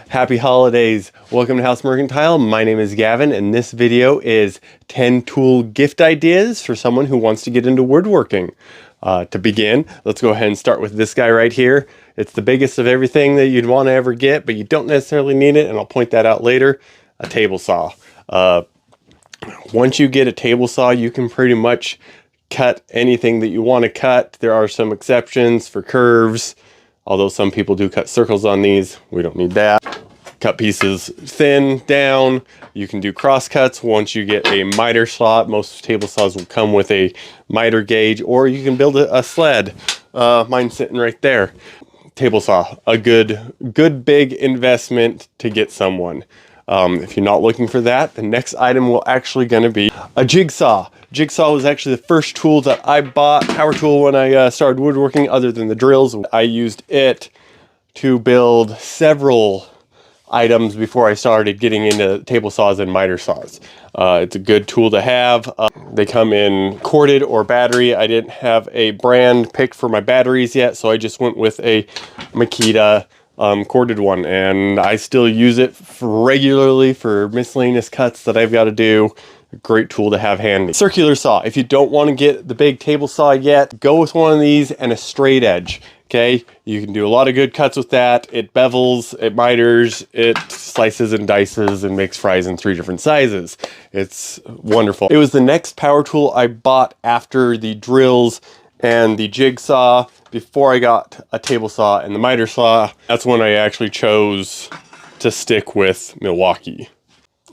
Happy holidays. Welcome to House Mercantile. My name is Gavin and this video is 10 tool gift ideas for someone who wants to get into woodworking. To begin, let's go ahead and start with this guy right here. It's the biggest of everything that you'd want to ever get, but you don't necessarily need it, and I'll point that out later. A table saw. Once you get a table saw, you can pretty much cut anything that you want to cut. There are some exceptions for curves, although some people do cut circles on these. We don't need that. Cut pieces thin, down. You can do cross cuts once you get a miter slot. Most table saws will come with a miter gauge, or you can build a sled. Mine's sitting right there. Table saw, a good big investment to get someone. If you're not looking for that, the next item will actually going to be a jigsaw. Jigsaw was actually the first tool that I bought, power tool, when I started woodworking, other than the drills. I used it to build several items before I started getting into table saws and miter saws. It's a good tool to have. They come in corded or battery. I didn't have a brand picked for my batteries yet, so I just went with a Makita corded one, and I still use it regularly for miscellaneous cuts that I've got to do. A great tool to have handy. Circular saw. If you don't want to get the big table saw yet, go with one of these and a straight edge. Okay, you can do a lot of good cuts with that. It bevels, it miters, it slices and dices and makes fries in 3 different sizes. It's wonderful. It was the next power tool I bought after the drills and the jigsaw, before I got a table saw and the miter saw. That's when I actually chose to stick with Milwaukee.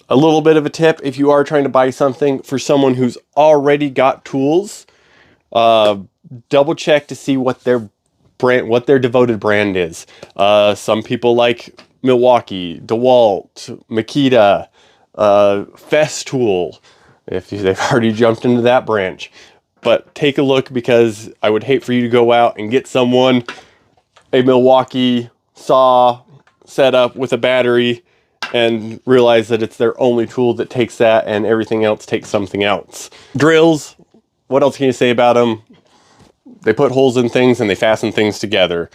A little bit of a tip: if you are trying to buy something for someone who's already got tools, double check to see what their devoted brand is. Some people like Milwaukee, Dewalt, Makita, Festool, if they've already jumped into that branch. But take a look, because I would hate for you to go out and get someone a Milwaukee saw set up with a battery and realize that it's their only tool that takes that and everything else takes something else. Drills, what else can you say about them? They put holes in things and they fasten things together.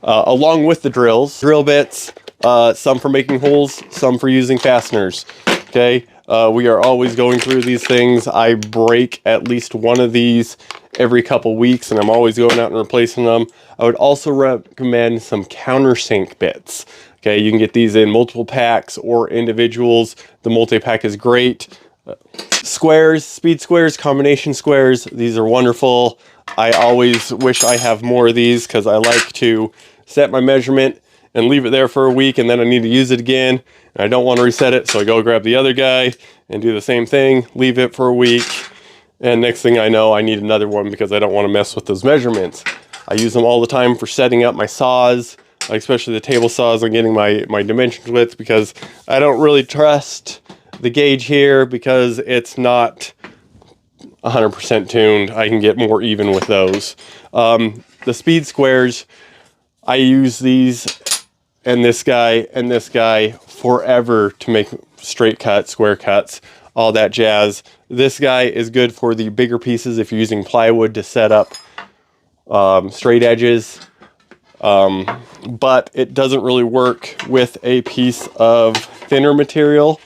Along with the drills, drill bits, some for making holes, some for using fasteners. Okay, we are always going through these things. I break at least one of these every couple weeks, and I'm always going out and replacing them. I would also recommend some Coutersink bits. Okay, you can get these in multiple packs or individuals. The multi-pack is great. Squares, speed squares, combination squares, these are wonderful. I always wish I have more of these, because I like to set my measurement and leave it there for a week, and then I need to use it again, and I don't want to reset it, so I go grab the other guy and do the same thing, leave it for a week, and next thing I know, I need another one because I don't want to mess with those measurements. I use them all the time for setting up my saws, especially the table saws, and getting my dimensions with, because I don't really trust the gauge here because it's not 100% tuned. I can get more even with those. The speed squares, I use these and this guy forever to make straight cuts, square cuts, all that jazz. This guy is good for the bigger pieces if you're using plywood to set up straight edges. But it doesn't really work with a piece of thinner material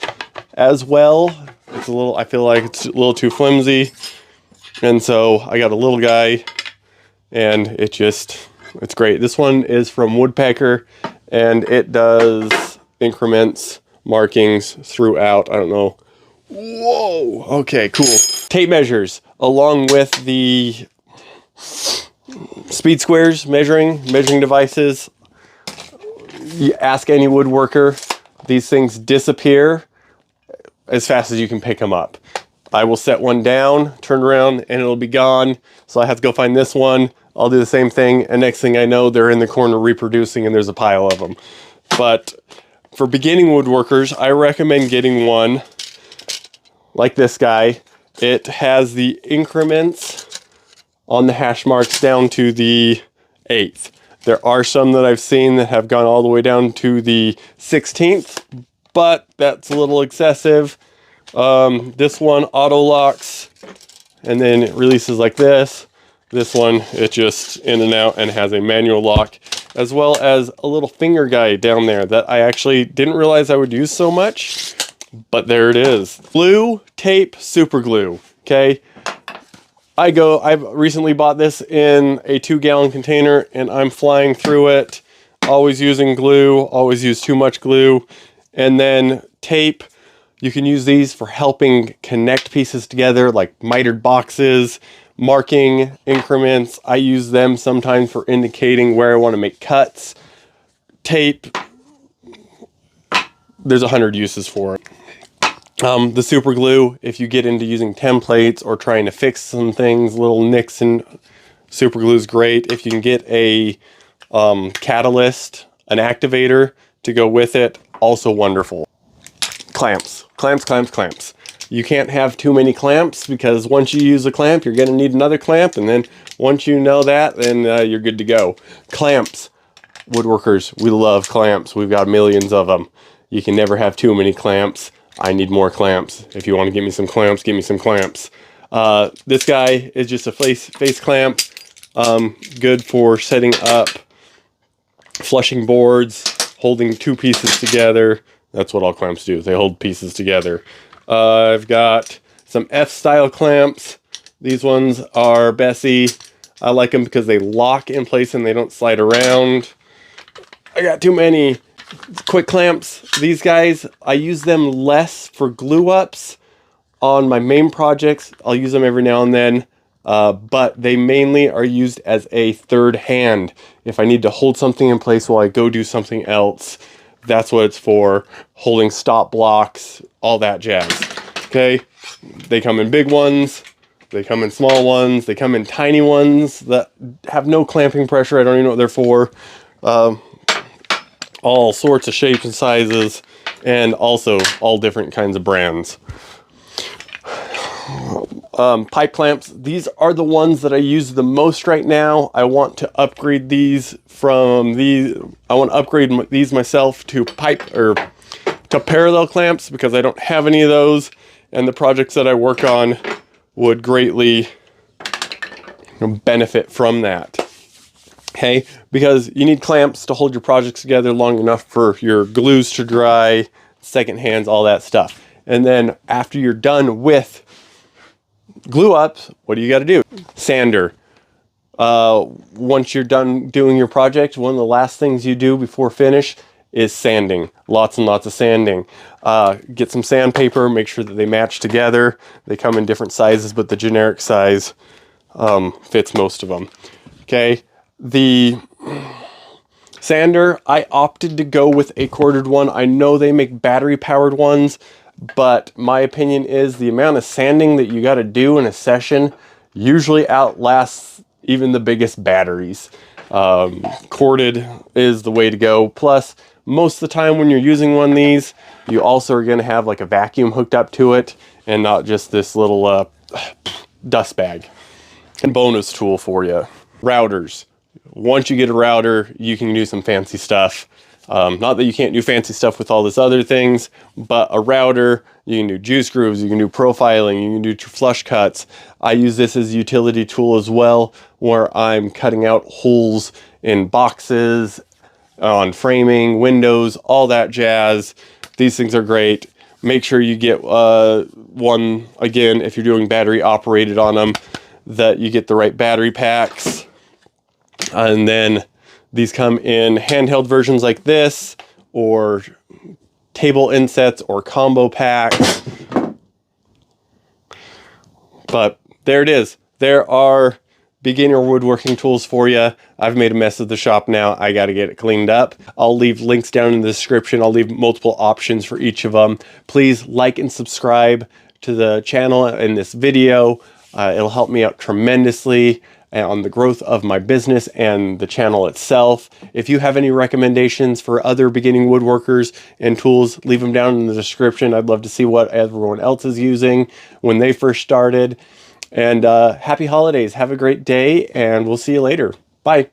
as well. It's a little, I feel like it's a little too flimsy, and so I got a little guy, and it's great. This one is from Woodpecker, and it does increments, markings throughout. I don't know. Whoa, okay, cool. Tape measures, along with the speed squares, measuring devices. You ask any woodworker, these things disappear as fast as you can pick them up. I will set one down, turn around, and it'll be gone. So I have to go find this one. I'll do the same thing, and next thing I know, they're in the corner reproducing, and there's a pile of them. But for beginning woodworkers, I recommend getting one like this guy. It has the increments on the hash marks down to the 1/8. There are some that I've seen that have gone all the way down to the 16th, but that's a little excessive. This one auto locks, and then it releases like this. This one, it just in and out and has a manual lock. as well as a little finger guide down there that I actually didn't realize I would use so much, but there it is. Glue, tape, super glue, okay? I've recently bought this in a 2-gallon container and I'm flying through it, always using glue, always use too much glue. And then tape, you can use these for helping connect pieces together, like mitered boxes, marking increments. I use them sometimes for indicating where I want to make cuts. Tape, there's 100 uses for it. The super glue, if you get into using templates or trying to fix some things, little nicks, and super glue is great. If you can get a catalyst, an activator to go with it, also wonderful. Clamps, clamps, clamps, clamps. You can't have too many clamps because once you use a clamp, you're going to need another clamp, and then once you know that, then you're good to go. Clamps, woodworkers, we love clamps. We've got millions of them. You can never have too many clamps. I need more clamps. If you want to give me some clamps, give me some clamps. This guy is just a face clamp. Good for setting up flushing boards, holding 2 pieces together. That's what all clamps do. They hold pieces together. I've got some F-style clamps. These ones are Bessie. I like them because they lock in place and they don't slide around. I got too many. Quick clamps, these guys, I use them less for glue ups on my main projects. I'll use them every now and then, but they mainly are used as a third hand. If I need to hold something in place while I go do something else, that's what it's for. Holding stop blocks, all that jazz. Okay, they come in big ones, they come in small ones, they come in tiny ones that have no clamping pressure. I don't even know what they're for. All sorts of shapes and sizes, and also all different kinds of brands. Pipe clamps, these are the ones that I use the most right now. I want to upgrade these from these. I want to upgrade these myself to to parallel clamps because I don't have any of those, and the projects that I work on would greatly benefit from that. Okay, because you need clamps to hold your projects together long enough for your glues to dry, second hands, all that stuff. And then after you're done with glue ups, what do you got to do? Sander. Once you're done doing your project, one of the last things you do before finish is sanding. Lots and lots of sanding. Get some sandpaper, make sure that they match together. They come in different sizes, but the generic size fits most of them. Okay. The sander, I opted to go with a corded one. I know they make battery powered ones, but my opinion is the amount of sanding that you got to do in a session usually outlasts even the biggest batteries. Corded is the way to go. Plus, most of the time when you're using one of these, you also are going to have like a vacuum hooked up to it and not just this little dust bag. And bonus tool for you, routers. Once you get a router, you can do some fancy stuff. Not that you can't do fancy stuff with all this other things, but a router, you can do juice grooves, you can do profiling, you can do flush cuts. I use this as a utility tool as well, where I'm cutting out holes in boxes, on framing, windows, all that jazz. These things are great. Make sure you get one, again, if you're doing battery operated on them, that you get the right battery packs. And then these come in handheld versions like this, or table insets, or combo packs. But there it is. There are beginner woodworking tools for you. I've made a mess of the shop now. I got to get it cleaned up. I'll leave links down in the description. I'll leave multiple options for each of them. Please like and subscribe to the channel in this video. It'll help me out tremendously on the growth of my business and the channel itself. If you have any recommendations for other beginning woodworkers and tools, leave them down in the description. I'd love to see what everyone else is using when they first started. And happy holidays. Have a great day, and we'll see you later. Bye.